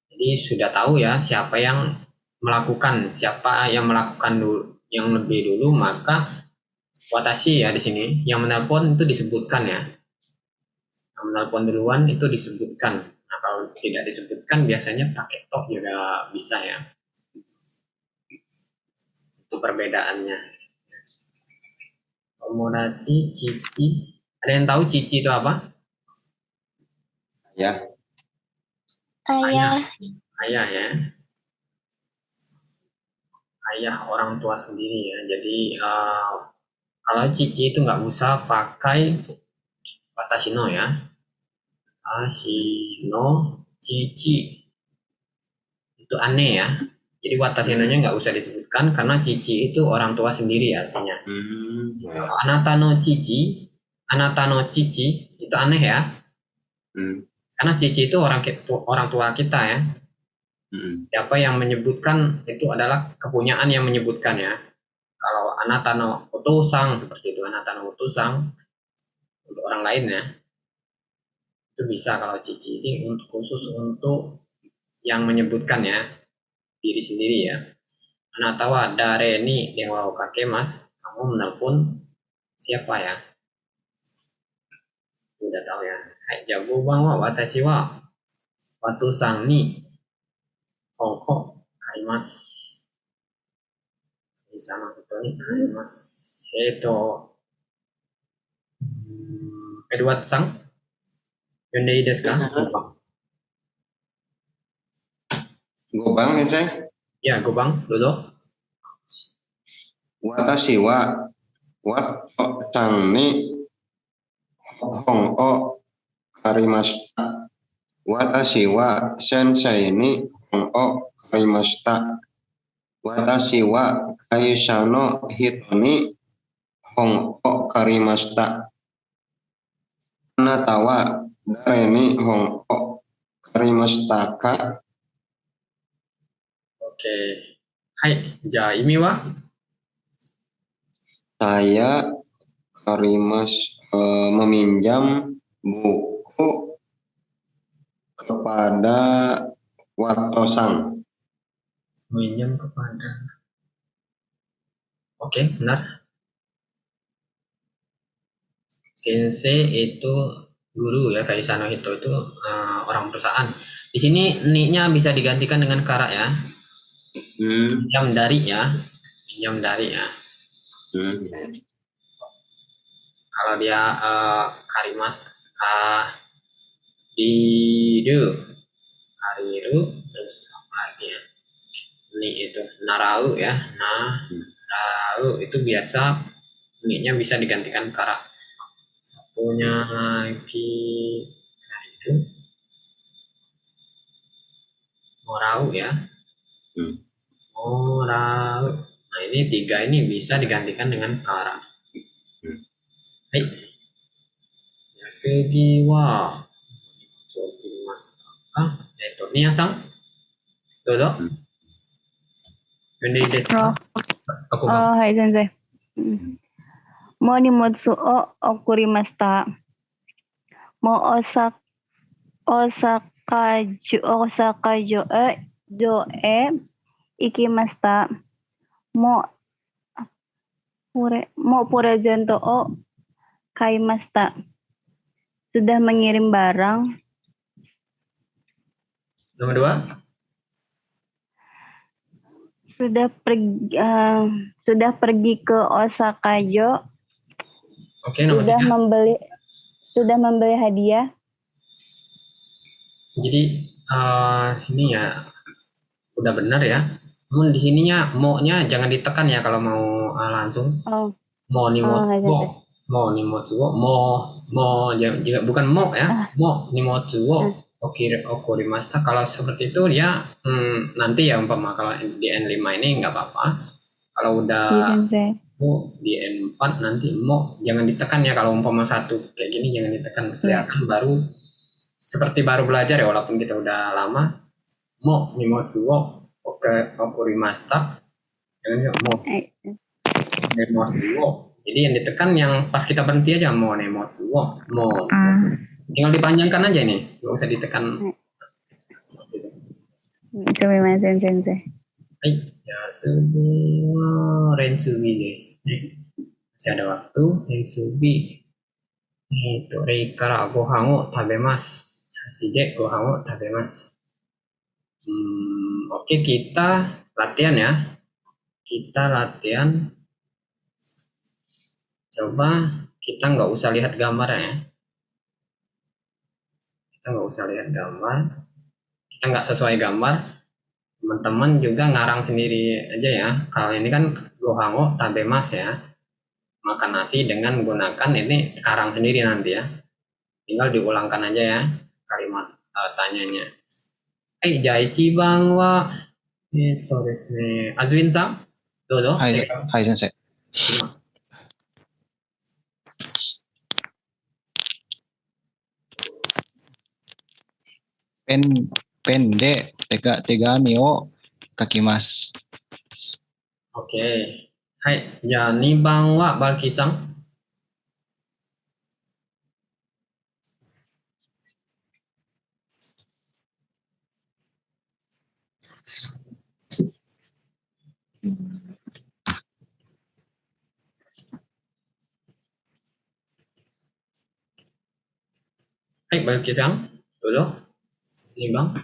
Jadi sudah tahu ya siapa yang melakukan dulu, yang lebih dulu, maka watashi ya di sini yang menelpon itu disebutkan ya. Yang menelpon duluan itu disebutkan. Nah, kalau tidak disebutkan biasanya pakai to juga bisa ya. Itu perbedaannya. Tomodachi, cici. Ada yang tahu cici itu apa? Ya. Ayah. Ayah ya. Ayah orang tua sendiri ya. Jadi kalau cici itu nggak usah pakai watashi no ya. Watashi no cici. Itu aneh ya. Jadi watashi no-nya nggak usah disebutkan karena cici itu orang tua sendiri artinya. Anata no cici anata no cici itu aneh ya. Karena cici itu orang tua kita ya. Siapa yang menyebutkan itu adalah kepunyaan yang menyebutkan ya. Kalau anata no otosang seperti itu, anata no otosang untuk orang lain ya. Itu bisa kalau cici ini untuk khusus untuk yang menyebutkan ya diri sendiri ya. Anata wa dare ni dewa o kakemas, kamu menelpon siapa ya? Udah tahu ya. Hai jago bang wa watashi wa watosang ni hongko kaimasu. Sama itu nih kaimasu. Edward Sang, yondei desu ka? Gobang sensei. Ya, Gobang, dulu. Watashi wa watto-san ni hong o karimashita. Watashi wa sensei ni hong o karimashita. Watashi wa kaisha no hito ni hong o karimashita. Anata wa dare ni hong o karimashita ka? Oke. Hai, Jaimi wa? Saya meminjam buku kepada Watto-san. Minjam kepada. Oke, benar. Sensei itu guru ya, Kaisano Hito itu orang perusahaan. Di sini ni-nya bisa digantikan dengan kara ya. Pinjam dari ya. Pinjam dari ya. Kalau dia karimas kariru terus apa lagi ya? Ini itu narau ya. Narau itu biasa ni-nya bisa digantikan kara. Satunya lagi itu morau ya. Morau. Nah ini 3 ini bisa digantikan dengan kara. Hai. Yasugi wa Nia-san. Dozo. Yondei desu ka? Aku bang. Hai sensei. Mo nimotsu o okurimashita. Mo osakajo e ikimashita. Mo purezento o kaimashita. Sudah mengirim barang. Nomor 2. Sudah pergi ke Osakajo. Oke, nomor 3. Sudah membeli hadiah. Jadi ini ya udah benar ya. Namun di sininya mo-nya jangan ditekan ya kalau mau langsung. Mo nimotsu mo juga bukan mo ya. Mo nimotsu okurimashita. Kalau seperti itu ya nanti ya umpama kalau di N5 ini nggak apa-apa. Kalau udah di N4 nanti mo jangan ditekan ya, kalau umpama satu kayak gini jangan ditekan, kelihatan baru seperti baru belajar ya walaupun kita udah lama. Mo nimotsu wo okurimashita. Jangan mo nimotsu wo. Jadi yang ditekan yang pas kita berhenti aja mo nimotsu wo. Mo. Tinggal dipanjangkan aja nih, nggak usah ditekan. Sumimasen sensei. Hai, yasubi wa rensubi desu. Masih ada waktu. Rensubi. Rei kara gohan o tabemasu. Hashi de gohan o tabemasu. Oke, kita latihan ya. Kita latihan. Coba kita nggak usah lihat gambarnya ya. Kita nggak usah lihat gambar. Kita nggak sesuai gambar. Teman-teman juga ngarang sendiri aja ya. Kalau ini kan gohango tabemasu ya. Makan nasi dengan menggunakan ini karang sendiri nanti ya. Tinggal diulangkan aja ya kalimat tanyanya. Jaichi bang wa desu ne. Azwin-san, dozo. Hai sensei. pen de tegami o kakimasu. Oke. Hai, ya, 2番はバルキさん。はい、バルキさん。どうぞ。2番。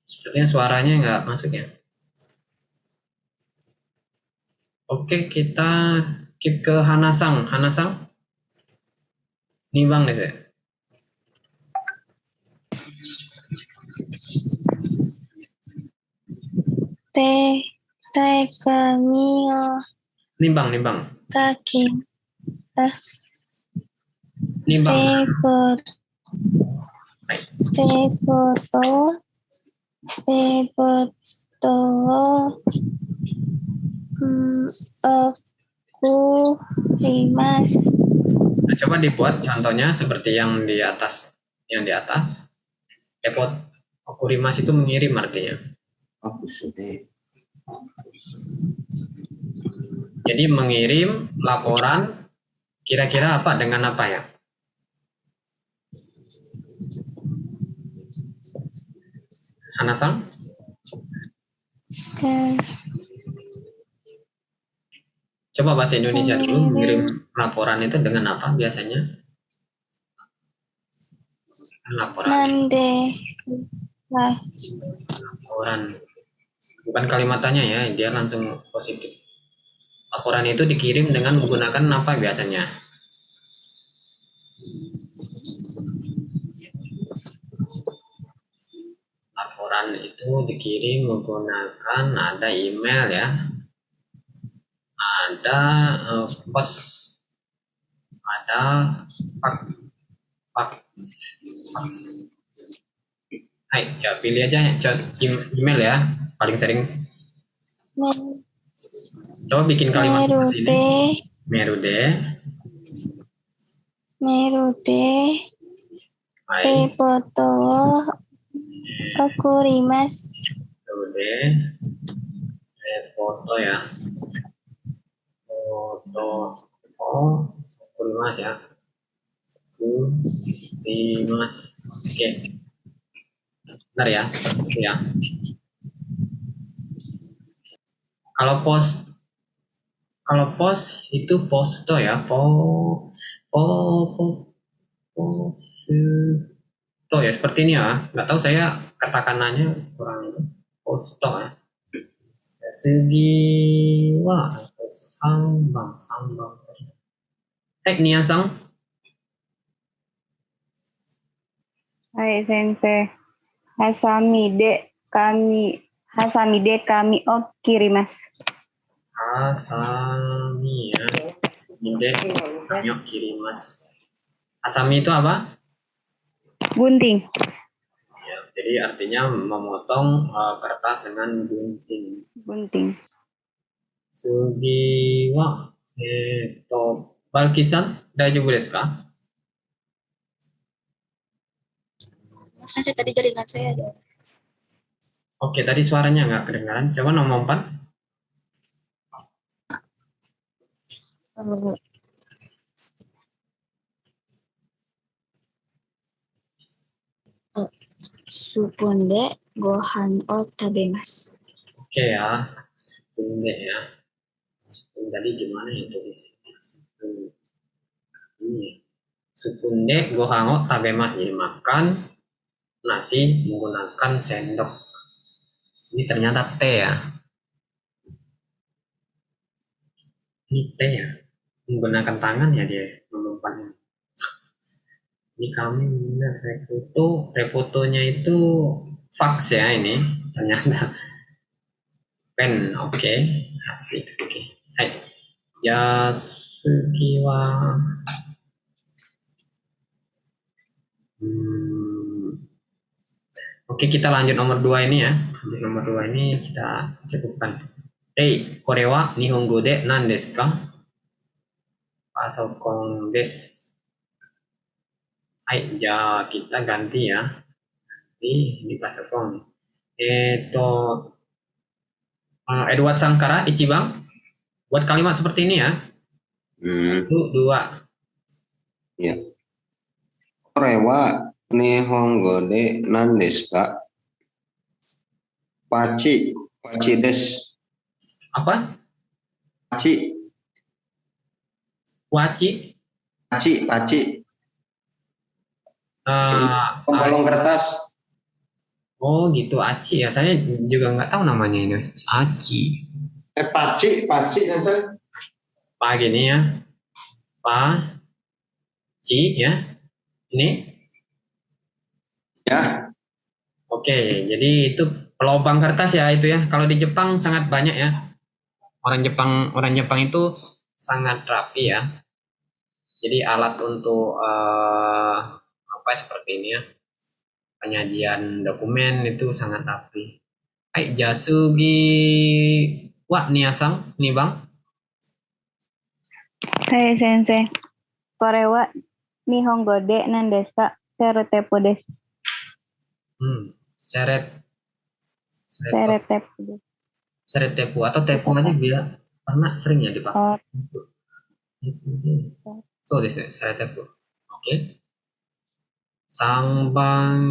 Sepertinya suaranya nggak masuk ya. Oke, kita skip ke Hanasang. Hanasang. 2番です。Tegami o 2番、2番。 kakimasu. 2番。 Tepoto okurimasu. Nah, coba dibuat contohnya seperti yang di atas. Yang di atas. Repot okurimas itu mengirim artinya. Jadi mengirim laporan kira-kira apa dengan apa ya? Hanasang? Coba bahasa Indonesia dulu, mengirim laporan itu dengan apa biasanya? Laporan. Nande lah. Laporan. Bukan kalimatannya ya, dia langsung positif. Laporan itu dikirim dengan menggunakan apa biasanya? Laporan itu dikirim menggunakan ada email ya, ada pos, ada fax. Hai, ya pilih aja email ya, paling sering. Coba bikin kalimat seperti ini. Merude. Hai. Tepoto okurimasu. Merude. Foto ya. Foto. Oh, kurimas ya. Kurimas. Oke. Benar ya, seperti itu ya. Kalau pos itu posto ya, posto ya, seperti ini ya. Nggak tahu saya katakanannya kurang itu. Posto ya. Segi sambang. Niasang. Hai sensei. Hasami de kami okirimasu. Hasami ya. Inde kami okirimasu. Hasami itu apa? Gunting. Ya, jadi artinya memotong kertas dengan gunting. Sugi wa Balkisan, daijoubu desu ka? Saya tadi jaringan saya ada. Oke, tadi suaranya nggak kedengaran. Coba nomor 4. Supun de gohan o tabemasu. Oke ya, sepunde ya. Sepun tadi gimana ya tulisnya? Ini. Supunde gohango tabemasu, jadi makan nasi menggunakan sendok. Ini ternyata teh ya. Ini teh ya. Menggunakan tangan ya dia menumpang. Ini kami benar refotonya itu fax ya ini ternyata. Pen, oke. Asik, oke. Hai. Yasuki wa Oke, kita lanjut nomor 2 ini ya. Lanjut nomor 2 ini kita cukupkan. Kore wa nihongo de nan desu ka? Pasokon desu. Hai, kita ganti ya. Di pasokon. Edward Sangkara, Ichibang. Buat kalimat seperti ini ya. 1, 2. Ya. Kore wa nihongo de nan desu ka? Pachi desu. Apa? Pachi. Wachi. Pembolong kertas. Oh gitu, aci ya. Saya juga nggak tahu namanya ini. Aci. Paci aja. Pa gini ya. Pa. Ci ya. Ini. Ya. Oke, jadi itu pelobang kertas ya itu ya. Kalau di Jepang sangat banyak ya. Orang Jepang itu sangat rapi ya. Jadi alat untuk apa seperti ini ya. Penyajian dokumen itu sangat rapi. Hai, jasugi wa niasang nih Bang. Hai sensei. Kore wa nihongo de nan desu ka? Seretepo desu. Seret tepu atau tepu aja biar karena sering ya dipakai. So desu, seret tepu. Oke. Sangbang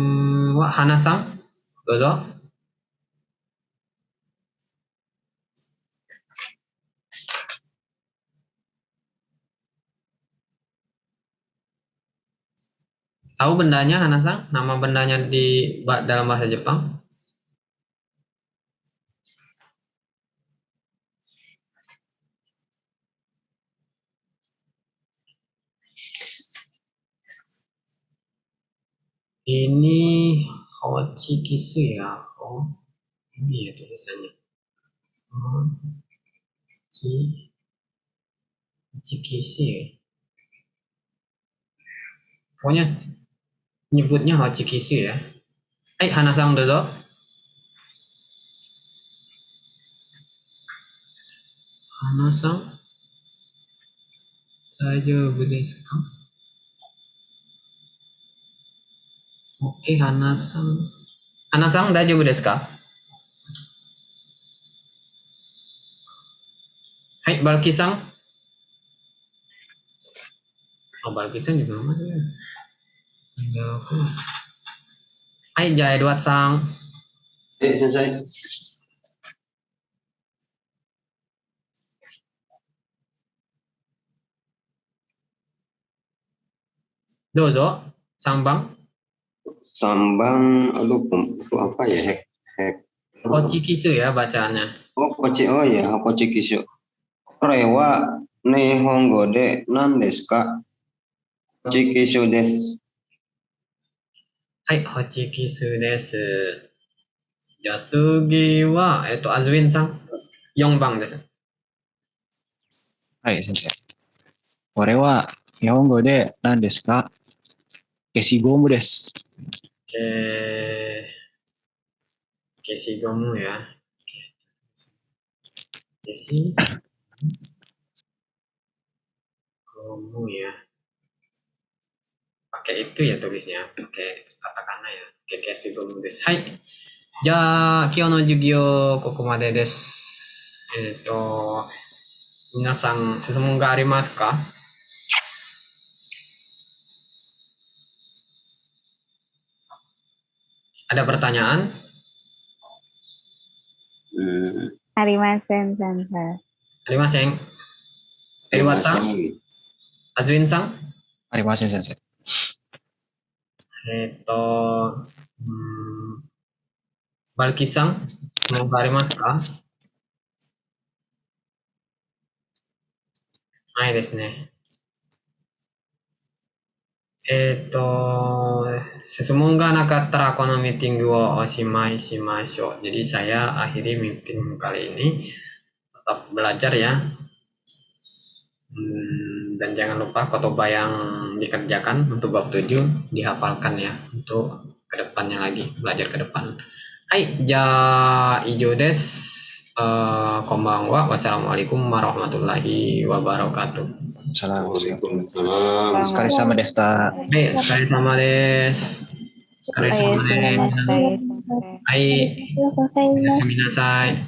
wa Hana-san, dozo. Tahu bendanya Hana-san? Nama bendanya dalam bahasa Jepang? Ini Hochikisu ya. Oh, ini ya tulisannya. Hochikisu ya. Pokoknya nyebutnya Hochikisu ya. Hai, Hana-san dozo. Hana-san. Daijoubu desu ka? Oke, Hana-san. Hana-san, daijoubu desu ka? Hai, Balki-san. Oh, Balki-san juga nama ya. Hai, Edward-san. Sensei. Dozo, Sangbang. Sambang, aduh, itu apa ya? Hochikisu ya bacaannya. Hochikisu. Kore wa nihongo de nan desu ka? Hochikisu desu. Hai, Hochikisu desu. Yasugi wa, Azwin-san. Yongbang desu. はい、先生。これは日本語で何ですか？消しゴムです。Kesi gomu ya. Kesi gomu ya. Pakai itu ya tulisnya, pakai katakana ya. Oke, kesi gomu desu. Hai. Ja, kyo no jugyo kokomade desu. Minasan, susumun ga arimasu ka? Ada pertanyaan? Arimasen sensei. Arimasen. Edward-san? Azwin-san? ありません、先生。Balki-san? Susumun ga arimasu ka? Hai desu ne. Susumun ga nakattara kono meeting wo oshimai shimashou. Jadi saya akhiri meeting kali ini. Tetap belajar ya. Dan jangan lupa kotoba yang dikerjakan untuk bab 7 dihafalkan ya. Untuk ke depannya lagi, belajar ke depan. Hai, ijo desu. Konbanwa. Wassalamualaikum warahmatullahi wabarakatuh. Assalamualaikum. Waalaikumsalam. Sekali sama Desta. Hai, sekali sama desu. Sekali sama desu. Hai, suminasai.